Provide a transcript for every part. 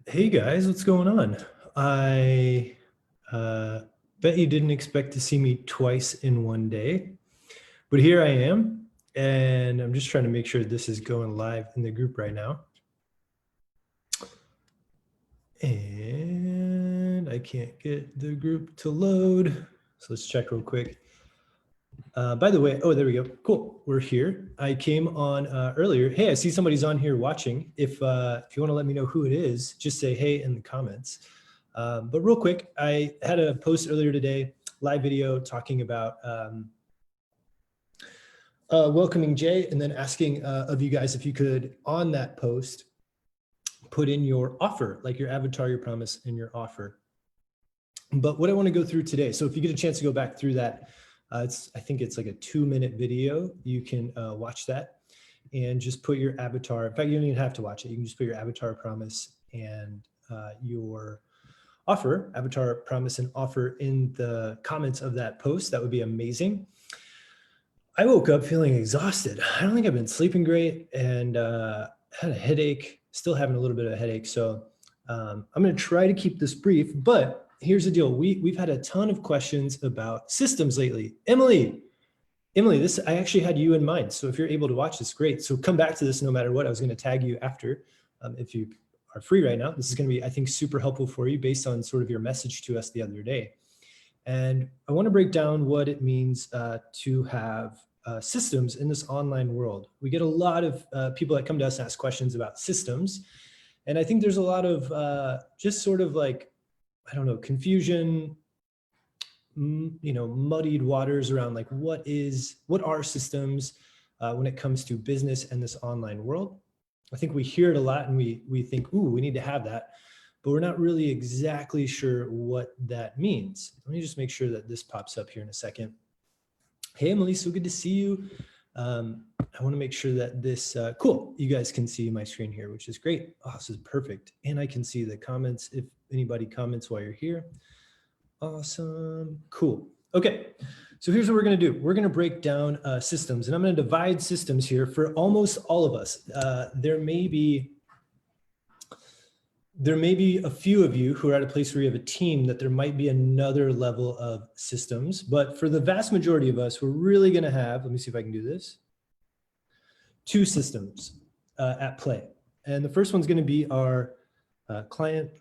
Hey guys, what's going on? I bet you didn't expect to see me twice in one day, but here I am, and I'm just trying to make sure this is going live in the group right now. And I can't get the group to load, so let's check real quick. By the way, oh, there we go. Cool, we're here. I came on earlier. Hey, I see somebody's on here watching. If you want to let me know who it is, just say hey in the comments. But real quick, I had a post earlier today, live video talking about welcoming Jay and then asking of you guys if you could, on that post, put in your offer, like your avatar, your promise, and your offer. But what I want to go through today, so if you get a chance to go back through that, I think it's like a 2-minute video. You can watch that and just put your avatar. In fact, you don't even have to watch it. You can just put your avatar, promise, and your offer, avatar, promise, and offer in the comments of that post. That would be amazing. I woke up feeling exhausted. I don't think I've been sleeping great and had a headache, still having a little bit of a headache. So I'm going to try to keep this brief, but here's the deal. We've had a ton of questions about systems lately. Emily, this, I actually had you in mind. So if you're able to watch this, great. So come back to this no matter what. I was going to tag you after if you are free right now. This is going to be, I think, super helpful for you based on sort of your message to us the other day. And I want to break down what it means to have systems in this online world. We get a lot of people that come to us and ask questions about systems. And I think there's a lot of just sort of like, I don't know, confusion, muddied waters around like what are systems when it comes to business and this online world. I think we hear it a lot and we think, ooh, we need to have that, but we're not really exactly sure what that means. Let me just make sure that this pops up here in a second. Hey, Emily, so good to see you. I want to make sure that this, cool, you guys can see my screen here, which is great. Oh, this is perfect. And I can see the comments if anybody comments while you're here. Awesome, cool. Okay, so here's what we're going to do. We're going to break down systems, and I'm going to divide systems here for almost all of us. There may be a few of you who are at a place where you have a team that there might be another level of systems, but for the vast majority of us, we're really going to have, let me see if I can do this, 2 systems at play. And the first one's going to be our client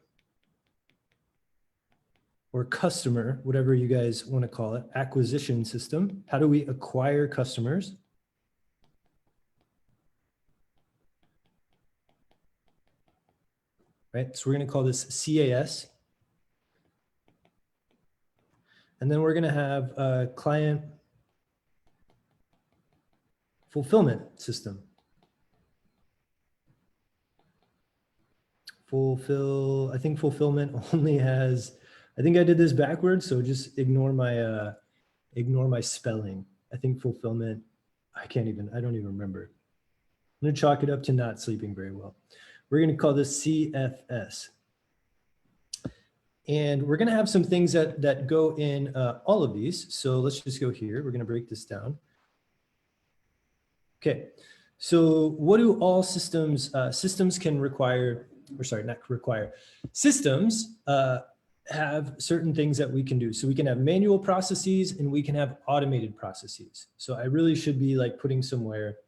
or customer, whatever you guys want to call it, acquisition system. How do we acquire customers? Right, so we're going to call this CAS. And then we're going to have a client fulfillment system. I think fulfillment only has, I think I did this backwards, so just ignore my spelling. I think fulfillment, I don't even remember. I'm going to chalk it up to not sleeping very well. We're going to call this CFS. And we're going to have some things that go in all of these. So let's just go here. We're going to break this down. Okay, so what do all systems, systems can require, or sorry, not require, systems have certain things that we can do. So we can have manual processes and we can have automated processes. So I really should be like putting somewhere,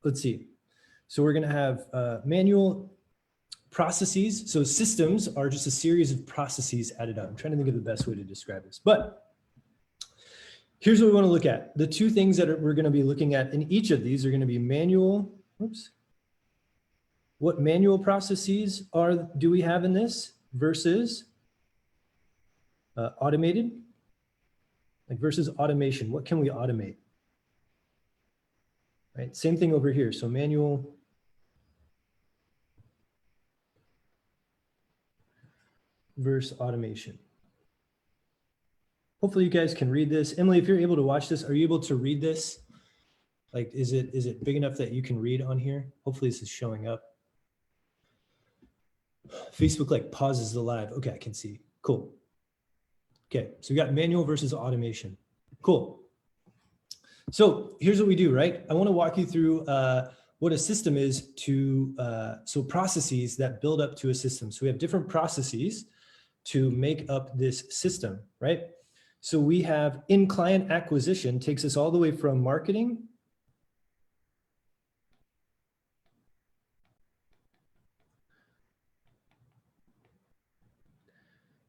let's see. So we're going to have manual processes. So systems are just a series of processes added up. I'm trying to think of the best way to describe this, but here's what we want to look at. The 2 things that we're going to be looking at in each of these are going to be manual, what manual processes do we have in this versus automated, like versus automation. What can we automate? Right, same thing over here. So manual versus automation. Hopefully you guys can read this. Emily, if you're able to watch this, are you able to read this? Like, is it big enough that you can read on here? Hopefully this is showing up. Facebook like pauses the live. Okay, I can see. Cool. Okay, so we got manual versus automation. Cool. So here's what we do, right? I want to walk you through what a system is to, so processes that build up to a system. So we have different processes to make up this system, right? So we have in-client acquisition takes us all the way from marketing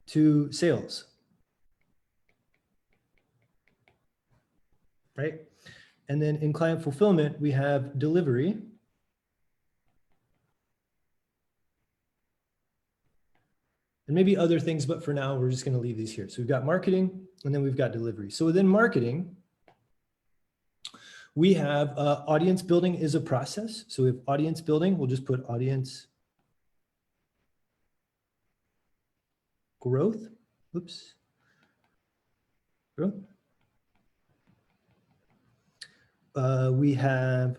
to sales, right? And then in client fulfillment, we have delivery. And maybe other things, but for now, we're just going to leave these here. So we've got marketing, and then we've got delivery. So within marketing, we have audience building is a process. So we have audience building. We'll just put audience growth. Oops. Growth. We have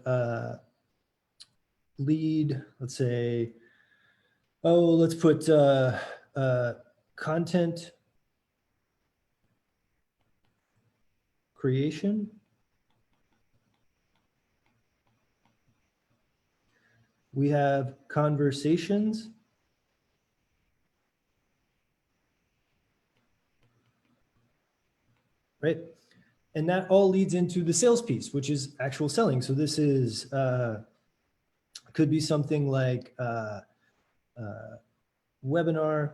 lead, let's say, let's put content creation. We have conversations. Right? And that all leads into the sales piece, which is actual selling. So this is, could be something like webinar.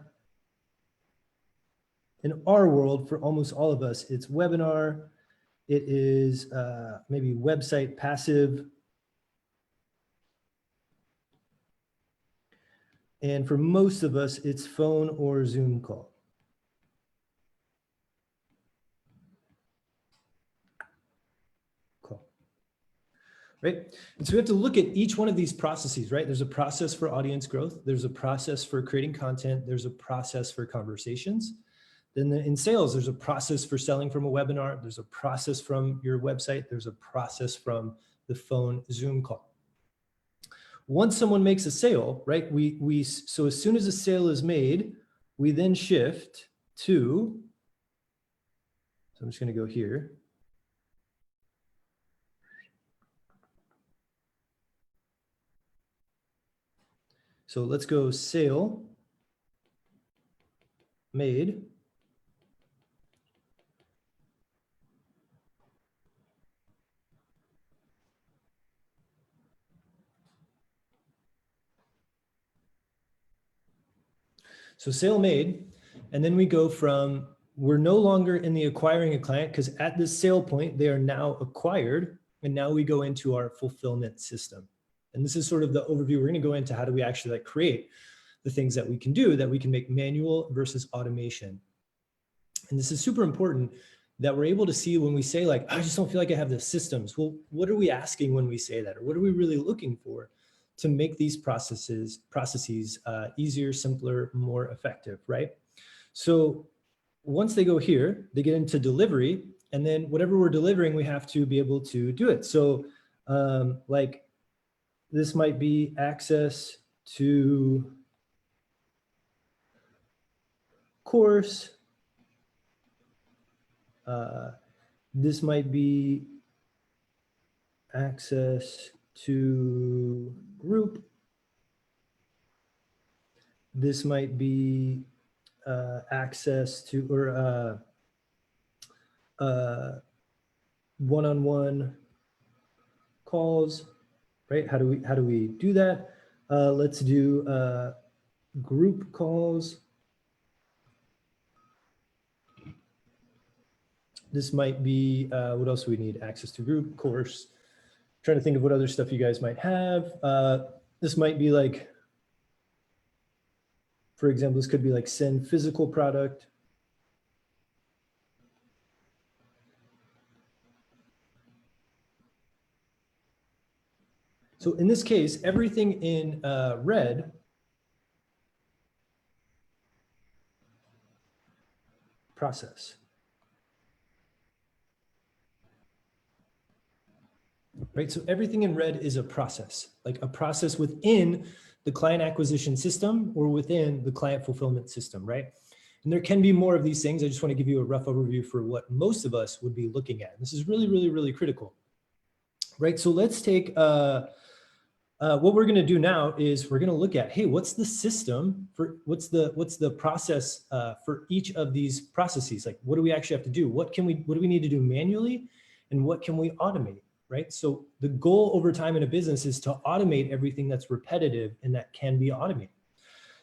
In our world, for almost all of us, it's webinar. It is maybe website passive. And for most of us, it's phone or Zoom call. Right? And so we have to look at each one of these processes, right? There's a process for audience growth. There's a process for creating content. There's a process for conversations. Then in sales, there's a process for selling from a webinar. There's a process from your website. There's a process from the phone Zoom call. Once someone makes a sale, right? So as soon as a sale is made, we then shift to, so I'm just going to go here. So let's go sale made. So sale made, and then we go from, we're no longer in the acquiring a client because at this sale point, they are now acquired. And now we go into our fulfillment system. And this is sort of the overview. We're going to go into how do we actually like create the things that we can do, that we can make manual versus automation. And this is super important that we're able to see when we say like, I just don't feel like I have the systems. Well, what are we asking when we say that? Or what are we really looking for to make these processes easier, simpler, more effective, right? So once they go here, they get into delivery, and then whatever we're delivering, we have to be able to do it. So like this might be access to course. This might be access to group. This might be access to, or one-on-one calls, right? How do we do that? Let's do group calls. This might be, what else do we need? Access to group, course. Trying to think of what other stuff you guys might have. This might be like, for example, this could be like send physical product. So in this case, everything in red process. Right, so everything in red is a process, like a process within the client acquisition system or within the client fulfillment system, right? And there can be more of these things. I just want to give you a rough overview for what most of us would be looking at. This is really, really, really critical, right? So let's take What we're going to do now is we're going to look at, hey, what's the system for what's the process for each of these processes? Like, what do we actually have to do? What do we need to do manually, and what can we automate? Right. So the goal over time in a business is to automate everything that's repetitive and that can be automated.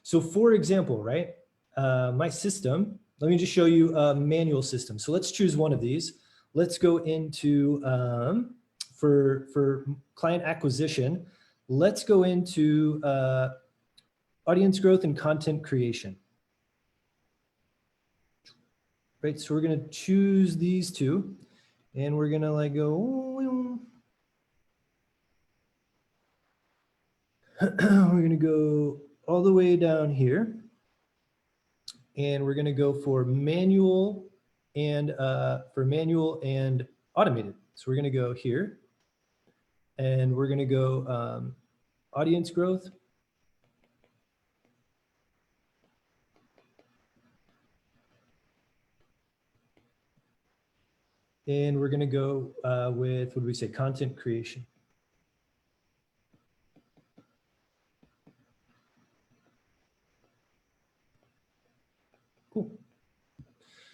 So for example, right, my system, let me just show you a manual system. So let's choose one of these. Let's go into, for client acquisition, let's go into audience growth and content creation. Right, so we're gonna choose these two and we're gonna like go, we're gonna go all the way down here and we're gonna go for manual and automated. So we're gonna go here and we're gonna go audience growth. And we're gonna go with, what do we say, content creation. Cool.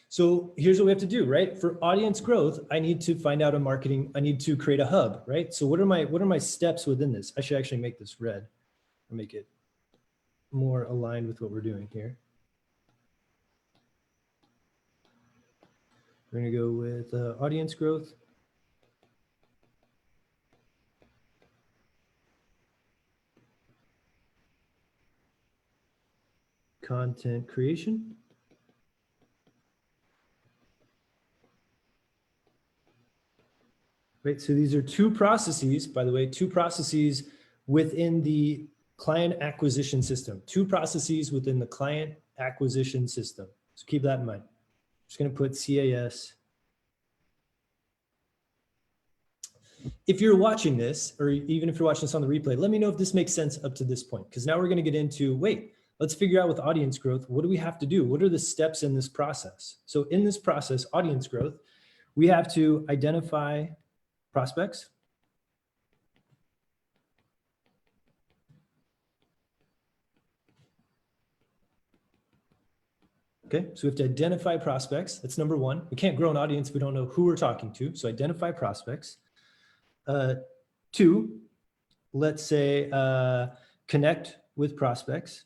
So here's what we have to do, right? For audience growth, I need to find out I need to create a hub, right? So what are my steps within this? I should actually make this red or make it more aligned with what we're doing here. We're gonna go with audience growth. Content creation. Right, so these are two processes, by the way, two processes within the client acquisition system, two processes within the client acquisition system. So keep that in mind. I'm just gonna put CAS. If you're watching this, or even if you're watching this on the replay, let me know if this makes sense up to this point, because now we're gonna get into, wait, let's figure out with audience growth, what do we have to do? What are the steps in this process? So in this process, audience growth, we have to identify prospects. Okay, so we have to identify prospects. That's number one. We can't grow an audience if we don't know who we're talking to. So identify prospects. Two, let's say connect with prospects.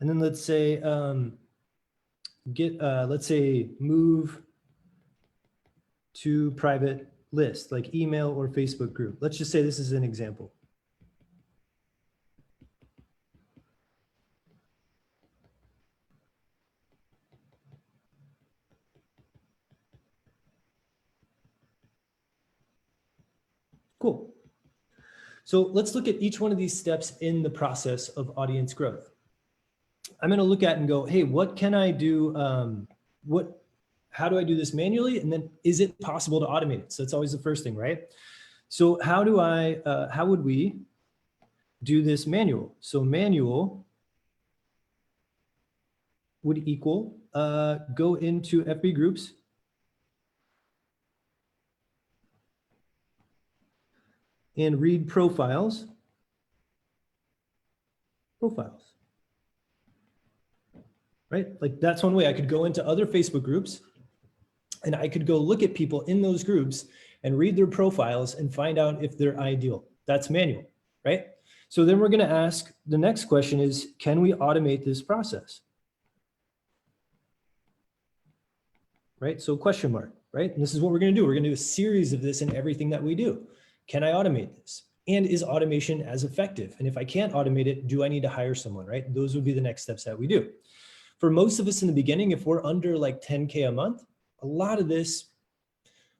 And then let's say let's say move to private list, like email or Facebook group. Let's just say this is an example. Cool. So let's look at each one of these steps in the process of audience growth. I'm going to look at and go, hey, what can I do? How do I do this manually? And then is it possible to automate it? So that's always the first thing, right? So how would we do this manual? So manual would equal, go into FB groups. And read profiles. Right? Like that's one way. I could go into other Facebook groups and I could go look at people in those groups and read their profiles and find out if they're ideal. That's manual, right? So then we're going to ask, the next question is, can we automate this process? Right? So question mark, right? And this is what we're going to do. We're going to do a series of this in everything that we do. Can I automate this? And is automation as effective? And if I can't automate it, do I need to hire someone, right? Those would be the next steps that we do. For most of us in the beginning, if we're under like 10K a month, a lot of this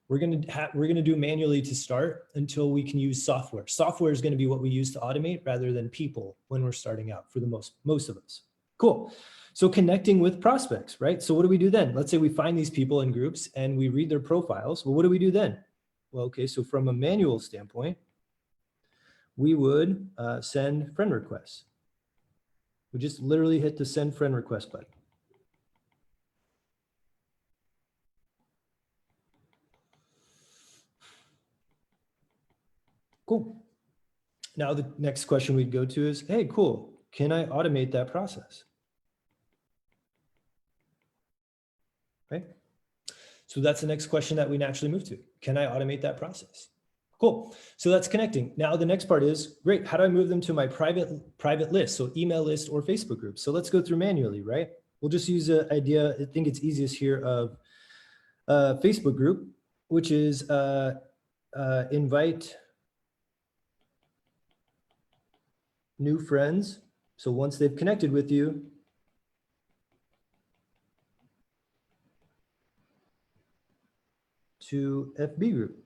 we're going to do manually to start until we can use software. Software is going to be what we use to automate rather than people when we're starting out for the most of us. Cool. So connecting with prospects, right? So what do we do then? Let's say we find these people in groups and we read their profiles. Well, what do we do then? Well, okay, so from a manual standpoint, we would send friend requests. We just literally hit the send friend request button. Cool. Now the next question we'd go to is, hey, cool, can I automate that process? Right? So that's the next question that we naturally move to. Can I automate that process? Cool. So that's connecting. Now the next part is, great, how do I move them to my private list? So email list or Facebook group. So let's go through manually, right? We'll just use an idea, I think it's easiest here, of Facebook group, which is invite new friends. So once they've connected with you, to FB group.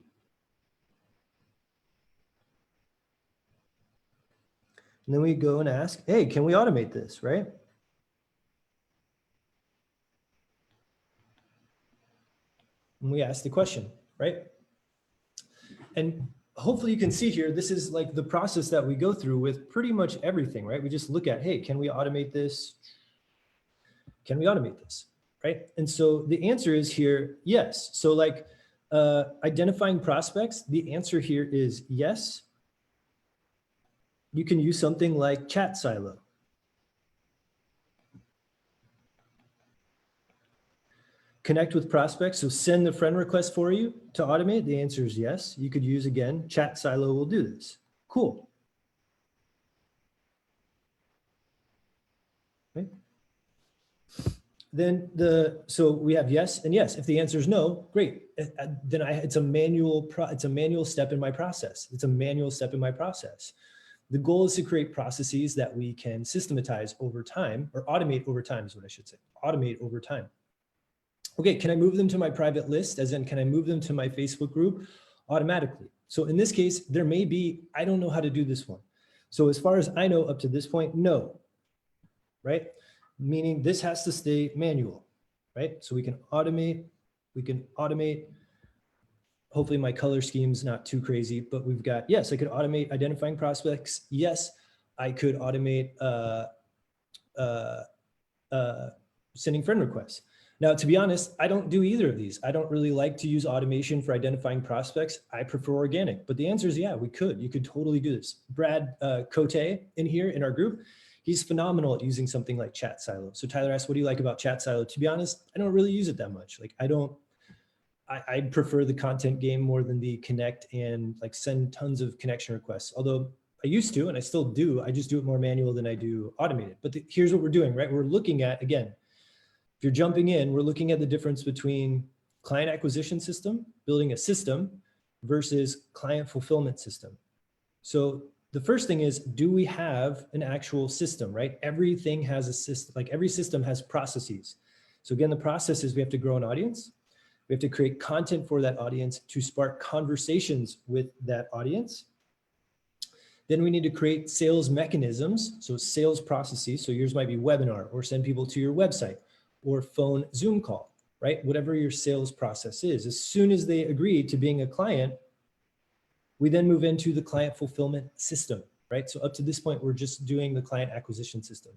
And then we go and ask, hey, can we automate this, right? And we ask the question, right? And hopefully you can see here, this is like the process that we go through with pretty much everything, right? We just look at, hey, can we automate this? Can we automate this, right? And so the answer is here, yes. So like identifying prospects, the answer here is yes. You can use something like Chat Silo. Connect with prospects, so send the friend request for you to automate. The answer is yes. You could use, again, Chat Silo will do this. Cool. Okay. Then so we have yes and yes. If the answer is no, great. Then it's a manual step in my process. It's a manual step in my process. The goal is to create processes that we can systematize over time, or automate over time is what I should say. Automate over time. Okay, can I move them to my private list? As in, can I move them to my Facebook group automatically? So in this case, there may be, I don't know how to do this one. So as far as I know up to this point, no, right? Meaning this has to stay manual, right? So we can automate. Hopefully my color scheme's not too crazy, but we've got, yes, I could automate identifying prospects. Yes, I could automate sending friend requests. Now, to be honest, I don't do either of these. I don't really like to use automation for identifying prospects. I prefer organic, but the answer is, yeah, we could. You could totally do this. Brad Cote in here in our group, he's phenomenal at using something like Chat Silo. So Tyler asked, what do you like about Chat Silo? To be honest, I don't really use it that much. Like I prefer the content game more than the connect and like send tons of connection requests. Although I used to, and I still do, I just do it more manual than I do automated. But here's what we're doing, right? We're looking at, again, if you're jumping in, we're looking at the difference between client acquisition system, building a system, versus client fulfillment system. So the first thing is, do we have an actual system, right? Everything has a system, like every system has processes. So again, the process is we have to grow an audience. We have to create content for that audience to spark conversations with that audience. Then we need to create sales mechanisms, so sales processes. So yours might be webinar, or send people to your website, or phone Zoom call, right? Whatever your sales process is. As soon as they agree to being a client, we then move into the client fulfillment system, right? So up to this point, we're just doing the client acquisition system.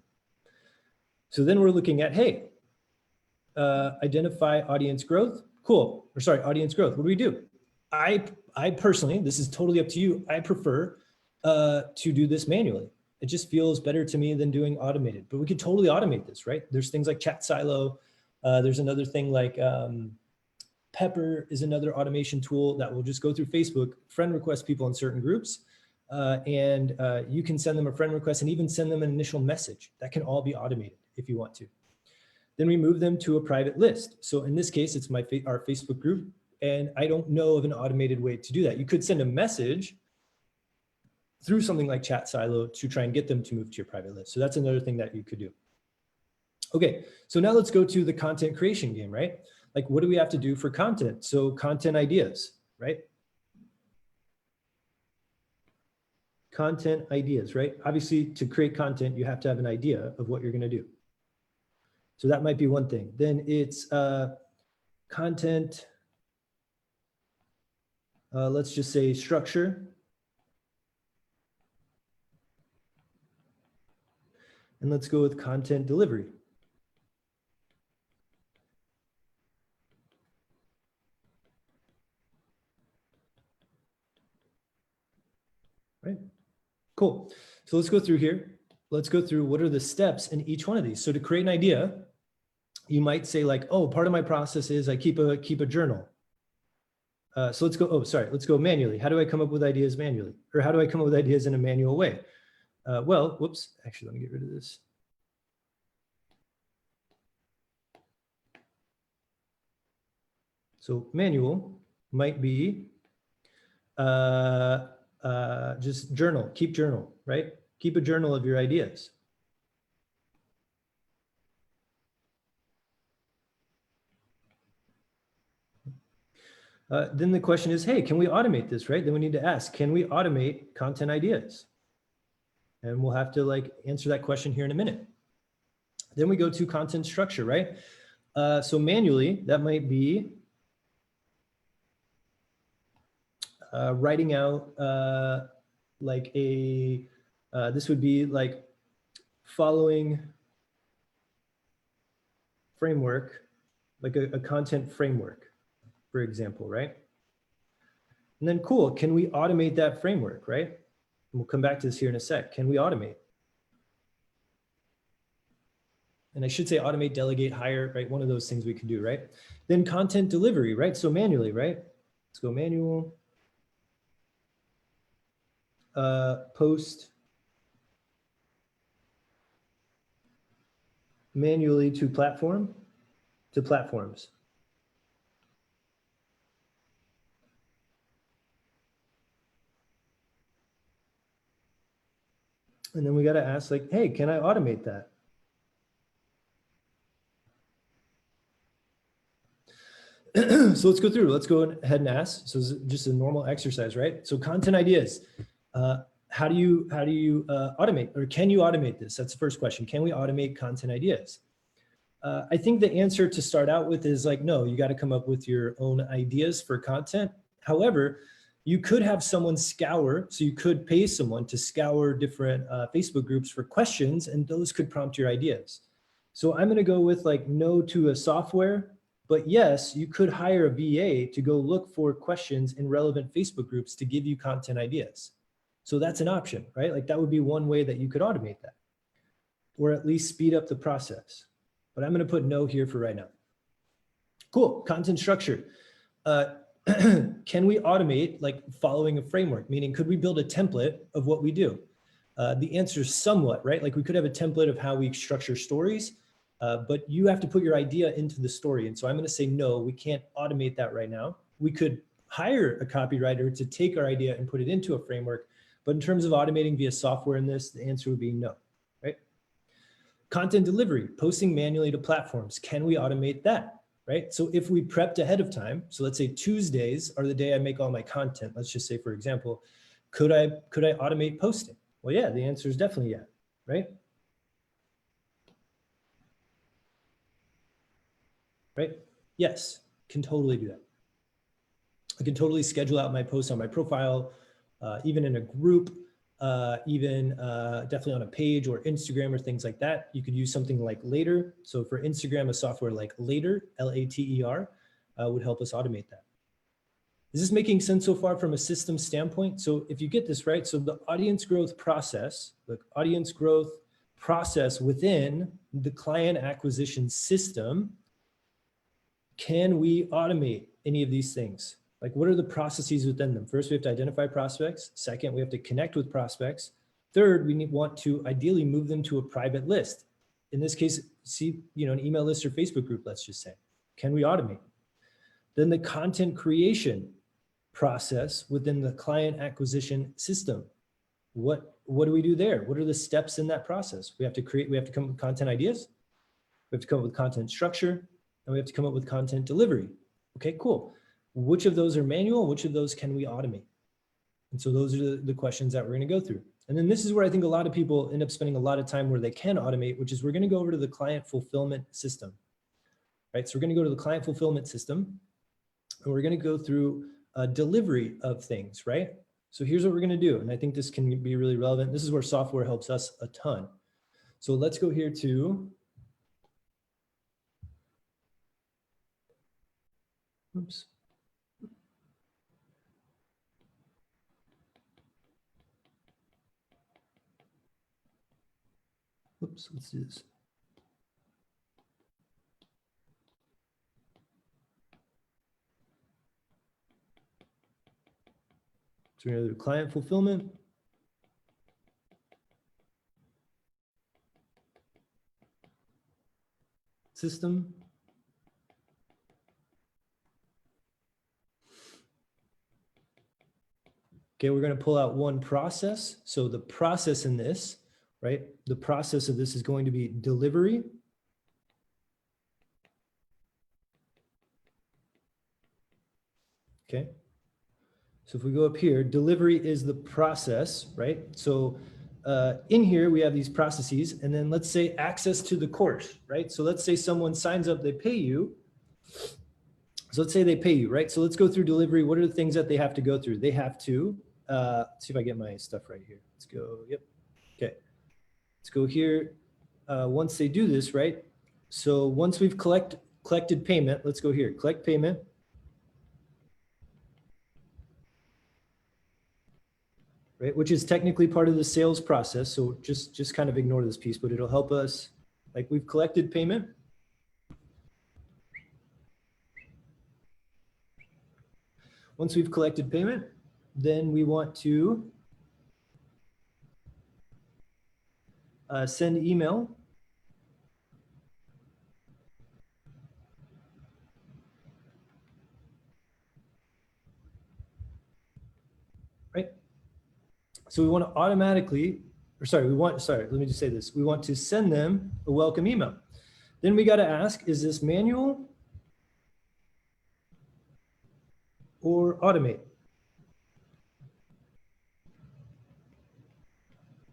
So then we're looking at, hey, identify audience growth. Cool. Or sorry, audience growth. What do we do? I personally, this is totally up to you. I prefer to do this manually. It just feels better to me than doing automated, but we could totally automate this, right? There's things like Chat Silo. There's another thing like Pepper is another automation tool that will just go through Facebook, friend request people in certain groups, and you can send them a friend request and even send them an initial message. That can all be automated if you want to. Then we move them to a private list. So in this case, it's our Facebook group, and I don't know of an automated way to do that. You could send a message through something like Chat Silo to try and get them to move to your private list. So that's another thing that you could do. Okay, so now let's go to the content creation game, right? Like, what do we have to do for content? So content ideas, right? Content ideas, right? Obviously, to create content, you have to have an idea of what you're gonna do. So that might be one thing. Then it's content, let's just say structure. And let's go with content delivery. Cool. So let's go through here. Let's go through what are the steps in each one of these. So to create an idea, you might say like, oh, part of my process is I keep a journal. So let's go, let's go manually. How do I come up with ideas manually? Or how do I come up with ideas in a manual way? Well, whoops, actually, let me get rid of this. So manual might be just journal, keep journal, right? Keep a journal of your ideas. Then the question is, hey, can we automate this, right? Then we need to ask, can we automate content ideas? And we'll have to like answer that question here in a minute. Then we go to content structure, right? So manually, that might be writing out like a, this would be like following framework, like a content framework, for example, right? And then cool, can we automate that framework, right? And we'll come back to this here in a sec. Can we automate? And I should say automate, delegate, hire, right? One of those things we can do, right? Then content delivery, right? So manually, right? Let's go manual. Post manually to platforms. And then we got to ask like, hey, can I automate that? So let's go through, let's go ahead and ask. So it's just a normal exercise, right? So content ideas, how do you automate, or can you automate this? That's the first question. Can we automate content ideas? I think the answer to start out with is like, no, you got to come up with your own ideas for content. However, you could have someone scour, so you could pay someone to scour different Facebook groups for questions, and those could prompt your ideas. So I'm going to go with like no to a software, but yes, you could hire a VA to go look for questions in relevant Facebook groups to give you content ideas. So that's an option, right? Like that would be one way that you could automate that, or at least speed up the process. But I'm going to put no here for right now. Cool, content structure. Can we automate like following a framework? Meaning, could we build a template of what we do? The answer is somewhat, right? Like we could have a template of how we structure stories, but you have to put your idea into the story. And so I'm going to say, no, we can't automate that right now. We could hire a copywriter to take our idea and put it into a framework. But in terms of automating via software in this, the answer would be no, right? Content delivery, posting manually to platforms. Can we automate that, right? So if we prepped ahead of time, so let's say Tuesdays are the day I make all my content. Let's just say, for example, could I automate posting? Well, yeah, the answer is definitely yeah, right? Right? Yes, can totally do that. I can totally schedule out my posts on my profile, even in a group, definitely on a page or Instagram or things like that. You could use something like Later. So for Instagram, a software like Later, L-A-T-E-R, would help us automate that. Is this making sense so far from a system standpoint? So if you get this right, so the audience growth process within the client acquisition system, can we automate any of these things? Like what are the processes within them? First, we have to identify prospects. Second, we have to connect with prospects. Third, we want to ideally move them to a private list. In this case, see, an email list or Facebook group, let's just say. Can we automate? Then the content creation process within the client acquisition system. What do we do there? What are the steps in that process? We have to come up with content ideas. We have to come up with content structure, and we have to come up with content delivery. Okay, cool. Which of those are manual? Which of those can we automate? And so those are the questions that we're going to go through. And then this is where I think a lot of people end up spending a lot of time where they can automate, which is we're going to go over to the client fulfillment system, right? So we're going to go to the client fulfillment system, and we're going to go through a delivery of things, right? So here's what we're going to do. And I think this can be really relevant. This is where software helps us a ton. So let's go here to, oops. Oops, let's do this. So we're going to do client fulfillment. System. Okay, we're going to pull out one process. So the process in this, right? The process of this is going to be delivery. Okay. So if we go up here, delivery is the process, right? So in here, we have these processes, and then let's say access to the course, right? So let's say someone signs up, they pay you. So let's say they pay you, right? So let's go through delivery. What are the things that they have to go through? They have to, let's see if I get my stuff right here. Let's go, yep. Okay, let's go here. Once they do this, right? So once we've collected payment, let's go here, collect payment. Right, which is technically part of the sales process. So just kind of ignore this piece, but it'll help us. Like we've collected payment. Once we've collected payment, then we want to send email. Right. So we want to automatically, let me just say this. We want to send them a welcome email. Then we got to ask, is this manual or automate?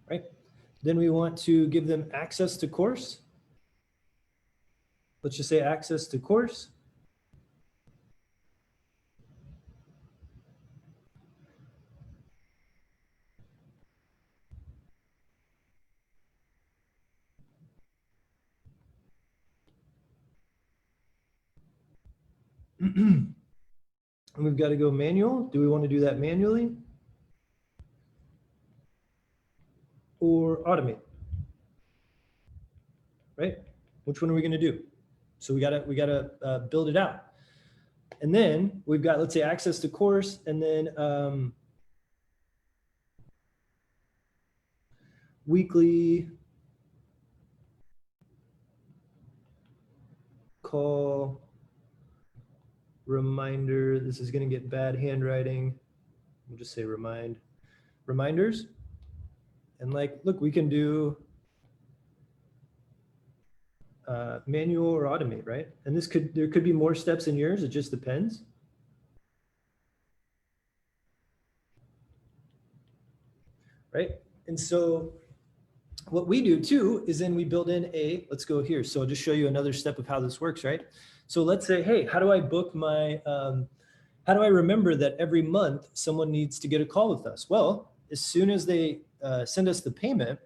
Right. Then we want to give them access to course. Let's just say access to course. And we've got to go manual. Do we want to do that manually or automate? Right? Which one are we going to do? So we gotta build it out. And then we've got, let's say, access to course, and then weekly call reminder. This is going to get bad handwriting. We'll just say reminders. And like, look, we can do manual or automate, right? And there could be more steps in yours. It just depends. Right? And so what we do too is then we build in let's go here. So I'll just show you another step of how this works, right? So let's say, hey, how do I book my, how do I remember that every month someone needs to get a call with us? Well, as soon as they send us the payment,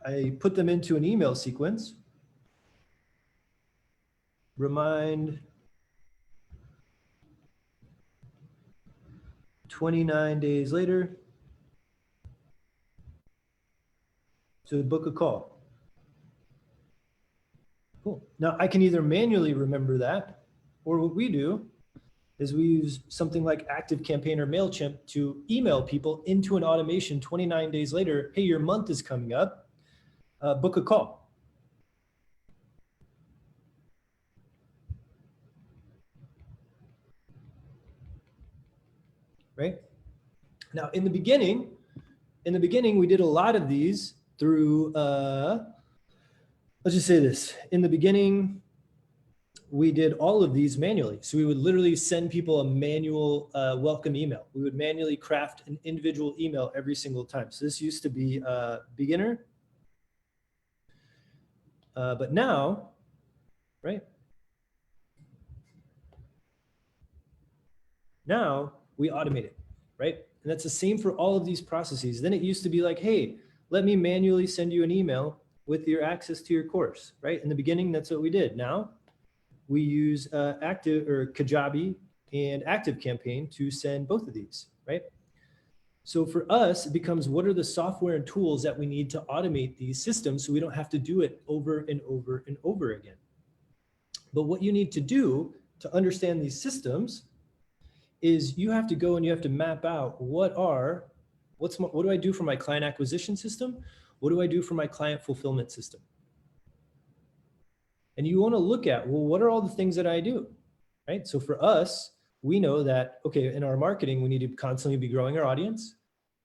I put them into an email sequence. Remind 29 days later to book a call. Cool. Now I can either manually remember that, or what we do is we use something like ActiveCampaign or MailChimp to email people into an automation 29 days later. Hey, your month is coming up. Book a call. Right? Now, in the beginning, we did a lot of these through, let's just say this. In the beginning, we did all of these manually. So we would literally send people a manual welcome email. We would manually craft an individual email every single time. So this used to be beginner. But now, right? Now we automate it, right? And that's the same for all of these processes. Then it used to be like, hey, let me manually send you an email with your access to your course, right? In the beginning, that's what we did. Now we use Kajabi and ActiveCampaign to send both of these, right? So for us, it becomes what are the software and tools that we need to automate these systems so we don't have to do it over and over and over again. But what you need to do to understand these systems is you have to go and you have to map out what do I do for my client acquisition system? What do I do for my client fulfillment system? And you want to look at, well, what are all the things that I do, right? So for us, we know that, okay, in our marketing, we need to constantly be growing our audience.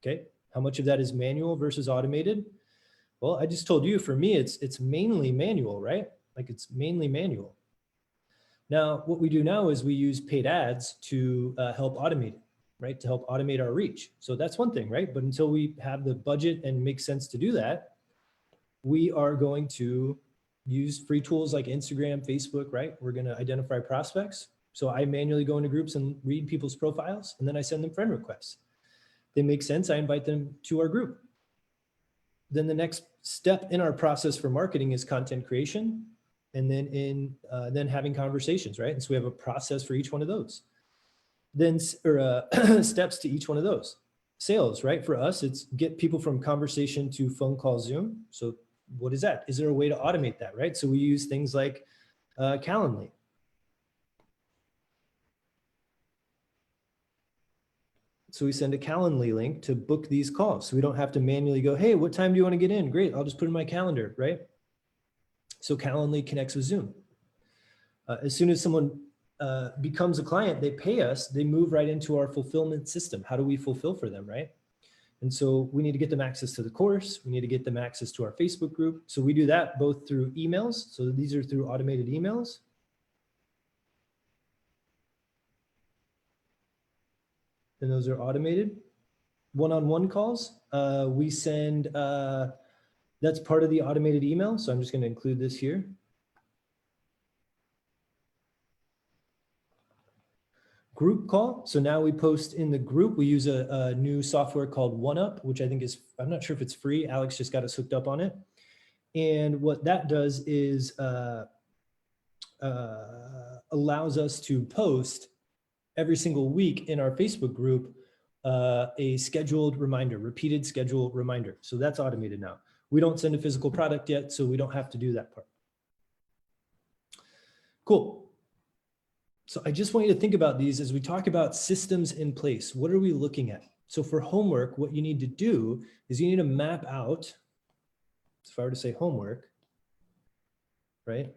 Okay. How much of that is manual versus automated? Well, I just told you, for me, it's mainly manual, right? Like it's mainly manual. Now, what we do now is we use paid ads to help automate it, right? To help automate our reach. So that's one thing, right? But until we have the budget and make sense to do that, we are going to use free tools like Instagram, Facebook, right? We're going to identify prospects. So I manually go into groups and read people's profiles, and then I send them friend requests. If they make sense, I invite them to our group. Then the next step in our process for marketing is content creation, and then having conversations, right? And so we have a process for each one of those. Then steps to each one of those. Sales, right? For us, it's get people from conversation to phone call, Zoom. So what is that? Is there a way to automate that, right? So we use things like Calendly. So we send a Calendly link to book these calls. So we don't have to manually go, hey, what time do you want to get in? Great, I'll just put in my calendar, right? So Calendly connects with Zoom. As soon as someone becomes a client, they pay us, they move right into our fulfillment system. How do we fulfill for them, right? And so we need to get them access to the course. We need to get them access to our Facebook group. So we do that both through emails. So these are through automated emails. And those are automated. One-on-one calls, we send, that's part of the automated email. So I'm just going to include this here. Group call. So now we post in the group. We use a new software called OneUp, which I think is, I'm not sure if it's free. Alex just got us hooked up on it. And what that does is allows us to post every single week in our Facebook group a scheduled reminder, repeated schedule reminder. So that's automated now. We don't send a physical product yet, so we don't have to do that part. Cool. So I just want you to think about these as we talk about systems in place. What are we looking at? So for homework, what you need to do is you need to map out, if I were to say homework, right?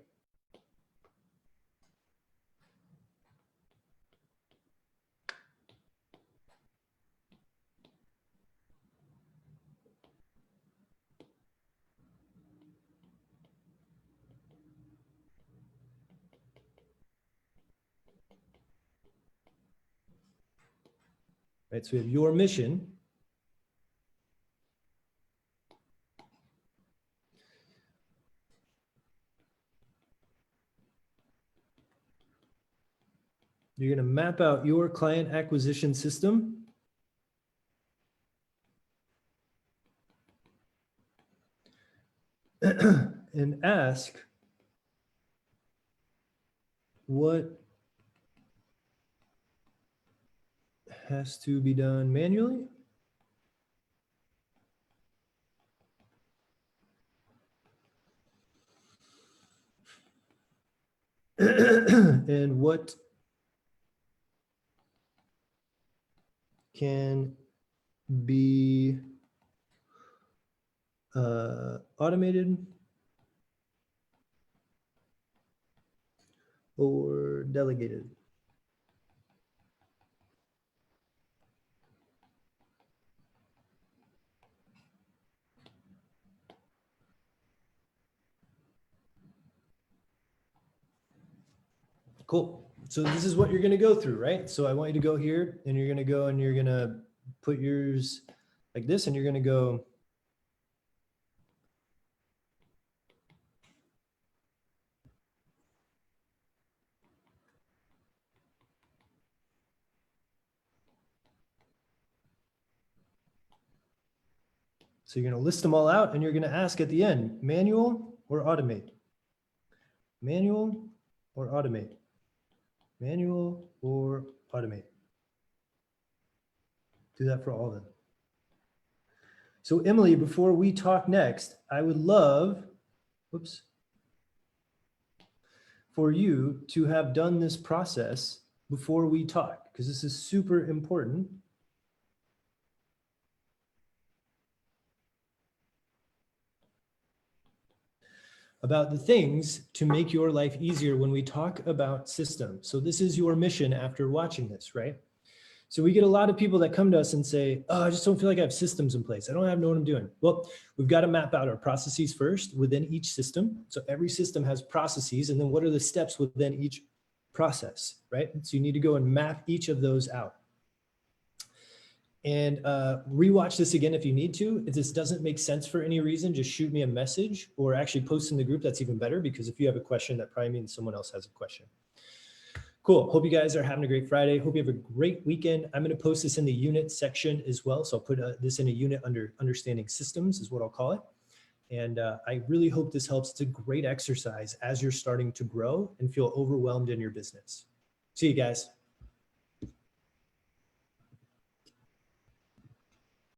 Right, so we have your mission. You're going to map out your client acquisition system. And ask what has to be done manually and what can be automated or delegated. Cool. So this is what you're going to go through, right? So I want you to go here and you're going to go and you're going to put yours like this and you're going to go. So you're going to list them all out and you're going to ask at the end, manual or automate? Manual or automate? Manual or automate? Do that for all of them. So Emily, before we talk next, I would love, whoops, for you to have done this process before we talk, because this is super important. About the things to make your life easier when we talk about systems. So this is your mission after watching this, right? So we get a lot of people that come to us and say, oh, I just don't feel like I have systems in place. I don't know what I'm doing. Well, we've got to map out our processes first within each system. So every system has processes, and then what are the steps within each process, right? So you need to go and map each of those out. And rewatch this again if you need to. If this doesn't make sense for any reason, just shoot me a message or actually post in the group. That's even better, because if you have a question, that probably means someone else has a question. Cool. Hope you guys are having a great Friday. Hope you have a great weekend. I'm going to post this in the unit section as well. So I'll put this in a unit under understanding systems is what I'll call it. And I really hope this helps. It's a great exercise as you're starting to grow and feel overwhelmed in your business. See you guys.